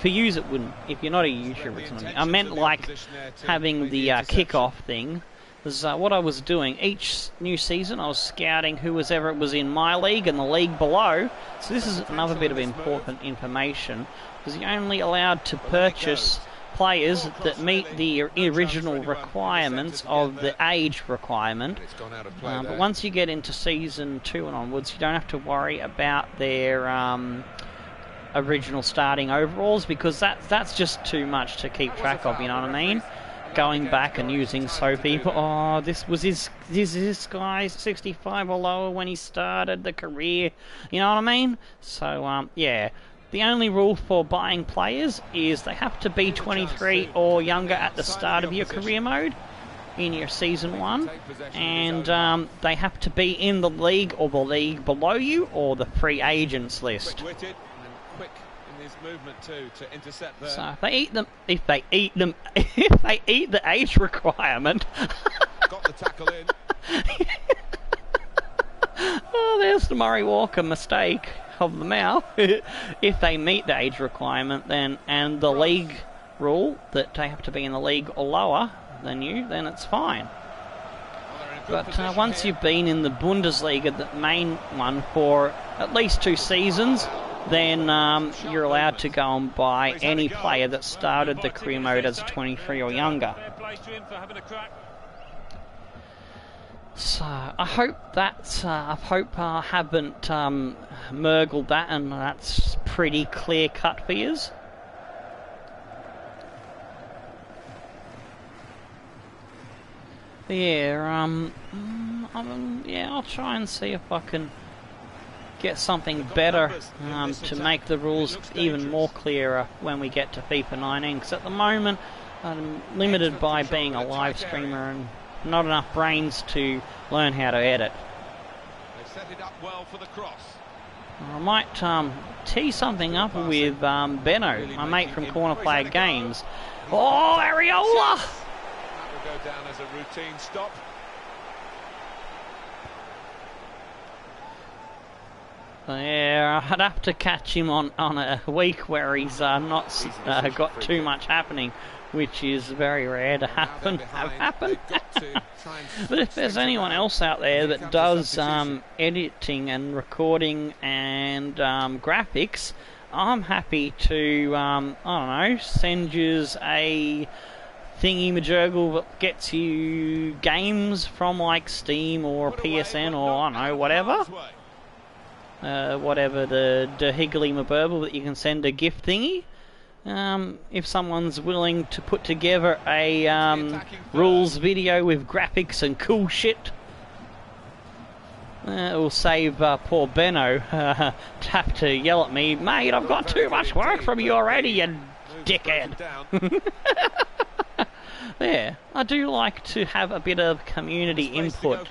for yous it wouldn't. If you're not a user, it's not. I meant like having the kick-off thing. Was what I was doing each new season. I was scouting who was in my league and the league below. So this is another bit of important information, because you're only allowed to purchase players that meet the original requirements of the age requirement. But once you get into season 2 and onwards, you don't have to worry about their original starting overalls, because that's just too much to keep track of. You know what I mean? Going back and using Sophie. Oh, this was this guy 65 or lower when he started the career. You know what I mean? So yeah. The only rule for buying players is they have to be 23 or younger at the start of your career mode in your season 1, and they have to be in the league or the league below you or the free agents list. So if they eat the age requirement. Got the tackle in. Oh, there's the Murray Walker mistake of the mouth. If they meet the age requirement, then, and the league rule that they have to be in the league or lower than you, then it's fine. But once you've been in the Bundesliga, the main one, for at least 2 seasons, then you're allowed to go and buy any player that started the career mode as 23 or younger. So I hope I haven't mergled that, and that's pretty clear cut for yous. Yeah, yeah, I'll try and see if I can get something better to make the rules even more clearer when we get to FIFA 19, because at the moment I'm limited by being a live streamer and not enough brains to learn how to edit. They set it up well for the cross. I might tee something up with Benno, my mate from Corner Flag Games. Oh, Areola! That will go down as a routine stop. Yeah, I'd have to catch him on a week where he's not got too much happening, which is very rare to happen. But if there's anyone else out there that does editing and recording and graphics, I'm happy to, I don't know, send you a thingy-majiggle that gets you games from like Steam or PSN or I don't know, whatever. Whatever the higgly-maburble that you can send a gift thingy. If someone's willing to put together a rules video with graphics and cool shit, It will save poor Benno to have to yell at me, mate, I've got too much work from you already, you dickhead. Yeah, I do like to have a bit of community input.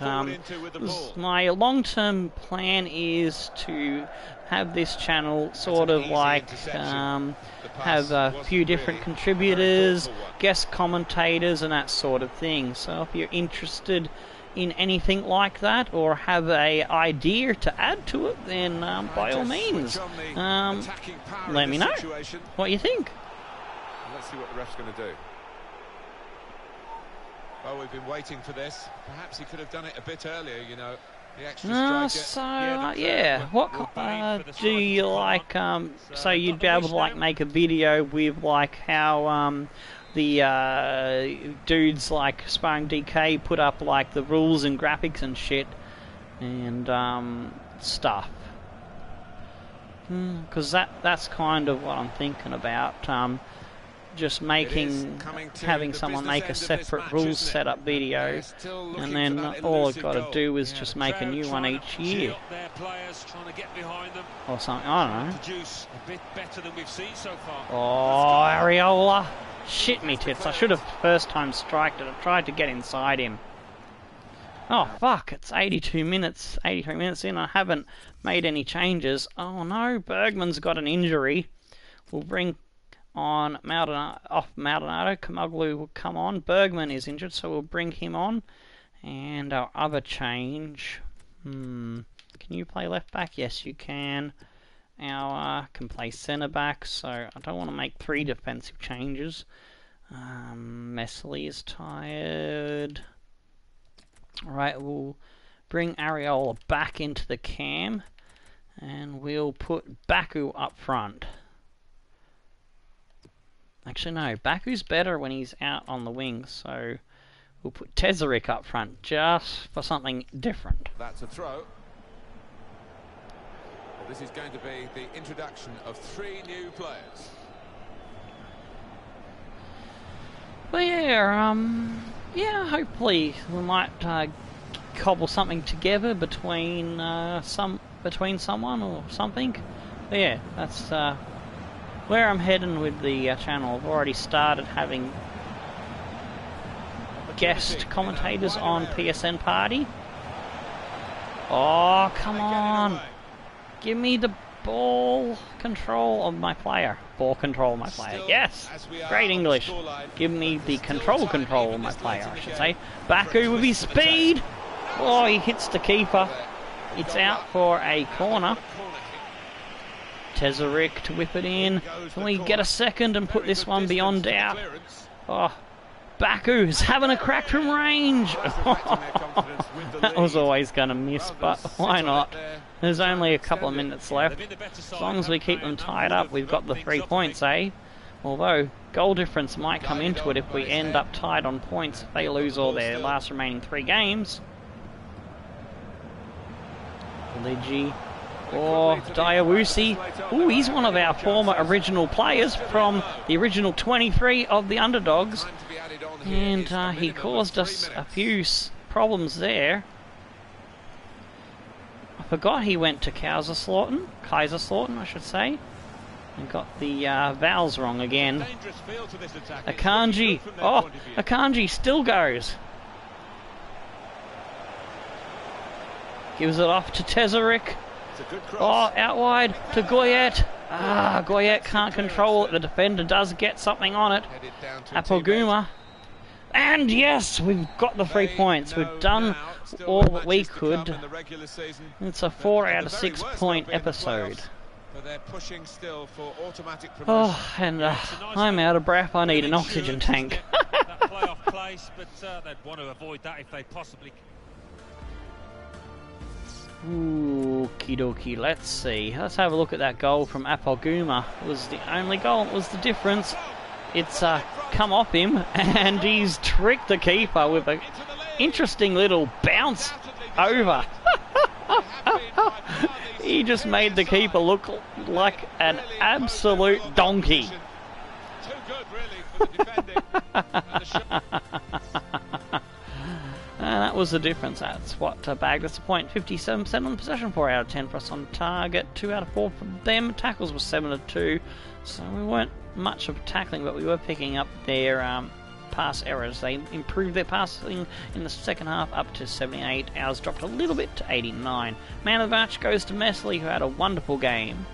My long-term plan is to have this channel sort of like have a few different contributors, guest commentators and that sort of thing. So if you're interested in anything like that or have a idea to add to it, then by all means let me know what you think. Let's see what the ref's going to do. Well, we've been waiting for this. Perhaps he could have done it a bit earlier, you know. The extra striker. Yeah, what do you like? So you'd be able to like make a video with like how the dudes like Sparring DK put up like the rules and graphics and shit and stuff. Because that's kind of what I'm thinking about. Just having someone make a separate rules setup video, and then all I've got to do is just make a new one each year, or something. I don't know. Oh, Areola! Shit me tits! I should have first time striked it. I tried to get inside him. Oh fuck! It's 83 minutes in. I haven't made any changes. Oh no! Bergman's got an injury. We'll bring on Maldonado. Kamoglu will come on. Bergman is injured, so we'll bring him on. And our other change. Can you play left back? Yes, you can. Our can play centre back, so I don't want to make 3 defensive changes. Messley is tired. Alright, we'll bring Areola back into the cam. And we'll put Baku up front. Actually, no. Baku's better when he's out on the wing, so we'll put Tesarik up front just for something different. That's a throw. Well, this is going to be the introduction of 3 new players. But yeah, hopefully we might cobble something together between someone or something. But yeah, that's where I'm heading with the channel. I've already started having guest commentators on PSN Party. Oh, come on. Give me the ball control of my player. Ball control of my player. Yes! Great English. Give me the control of my player, I should say. Baku with his speed. Oh, he hits the keeper. It's out for a corner. Tesarik to whip it in. Can we get a second and put this one beyond doubt? Oh, Baku's having a crack from range. That was always going to miss, but why not? There's only a couple of minutes left. As long as we keep them tied up, we've got the 3 points, eh? Although, goal difference might come into it if we end up tied on points if they lose all their last remaining 3 games. Ligi. Or Diawusi. Ooh, he's one of our former original players from the original 23 of the Underdogs. And he caused us a few problems there. I forgot he went to Kaiserslautern, I should say. And got the vowels wrong again. Akanji. Oh, Akanji still goes. Gives it off to Tesarik. Oh, out wide to Goyet. Ah, Goyet can't control it. The defender does get something on it. Apoguma. And yes, we've got the 3 points. We've done all that we could. It's a 4 out of 6 point episode. Oh, and I'm out of breath. I need an oxygen tank. That playoff place, but they'd want to avoid that if they possibly can. Okie dokie, let's see. Let's have a look at that goal from Apoguma. It was the only goal, it was the difference. It's come off him, and he's tricked the keeper with an interesting little bounce over. He just made the keeper look like an absolute donkey. that was the difference. That's what bagged us a point. 57% on possession, 4 out of 10 for us on target, 2 out of 4 for them. Tackles were 7 to 2, so we weren't much of tackling, but we were picking up their pass errors. They improved their passing in the second half up to 78. Ours dropped a little bit to 89. Man of the match goes to Messley, who had a wonderful game.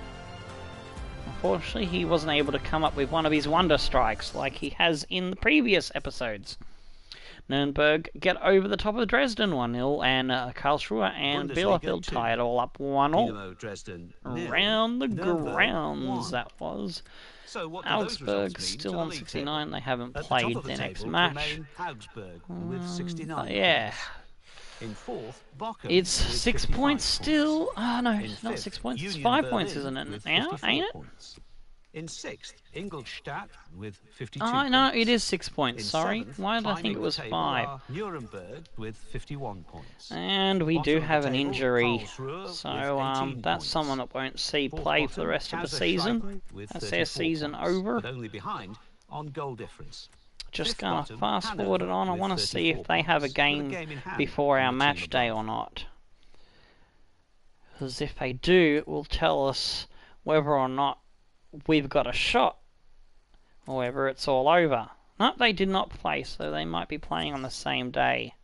Unfortunately, he wasn't able to come up with one of his wonder strikes like he has in the previous episodes. Nuremberg get over the top of Dresden 1-0, and Karlsruhe and Bielefeld tie it all up 1-0. Dresden, Around the Nuremberg, grounds, 1. that was. So what do those Augsburg results mean still to the on league 69. table? They haven't At the played top of the their next table match. remain Augsburg with 69 Yeah. points. In fourth, Bochum It's with 6 55 points still. Oh no, In it's not fifth, 6 points. It's Union 5 Berlin points, isn't it? with Now, 54 ain't it? points. In sixth, Ingolstadt with 52 Oh points. no, it is 6 points. In Sorry, seventh, why did I climbing think it the was table 5? are Nuremberg with 51 points. And we do Bottom of have the an table, injury, Karlsruhe with so 18 that's points. someone that won't see Fourth play for the bottom, rest of the Kaiserslautern season. with That's their 34 season points, over. but only behind on goal difference. Just Fifth gonna bottom, fast forward it Hanover on. I with want to see 34 if they have a points, with game in hand before on our the match team day above. or not. Because if they do, it will tell us whether or not we've got a shot, or whether it's all over. No, they did not play, so they might be playing on the same day.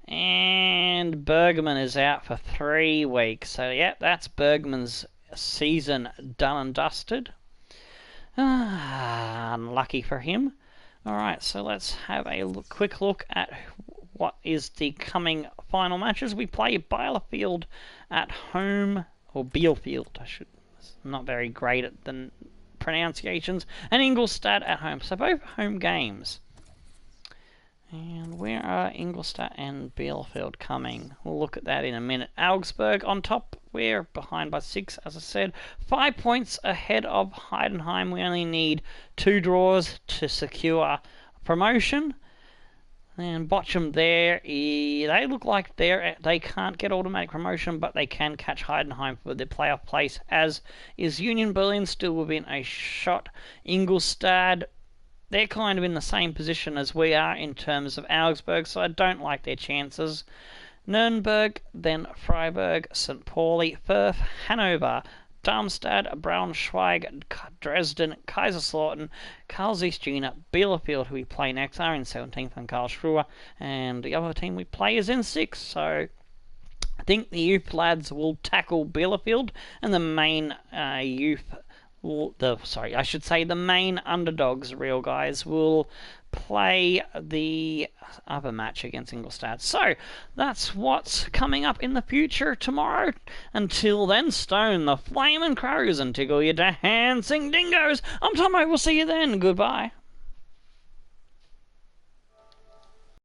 And Bergman is out for 3 weeks. So, yeah, that's Bergman's season done and dusted. Unlucky for him. Alright, so let's have a quick look at what is the coming final matches. We play Bielefeld at home, or Bielefeld, I should. Not very great at the pronunciations. And Ingolstadt at home. So both home games. And where are Ingolstadt and Bielefeld coming? We'll look at that in a minute. Augsburg on top. We're behind by 6, as I said. 5 points ahead of Heidenheim. We only need 2 draws to secure promotion. And Bochum there, they look like they can't get automatic promotion, but they can catch Heidenheim for the playoff place, as is Union Berlin still within a shot. Ingolstadt, they're kind of in the same position as we are in terms of Augsburg, so I don't like their chances. Nuremberg, then Freiburg, St. Pauli, Fürth, Hanover, Darmstadt, Braunschweig, Dresden, Kaiserslautern, Karl Zeiss Jena, Bielefeld, who we play next, are in 17th, and Karlsruhe, and the other team we play is in 6th, so I think the youth lads will tackle Bielefeld, and the main the main Underdogs, real guys, will play the other match against Ingolstadt. So, that's what's coming up in the future tomorrow. Until then, stone the flaming crows and tickle your dancing dingoes. I'm Tomo, we'll see you then. Goodbye.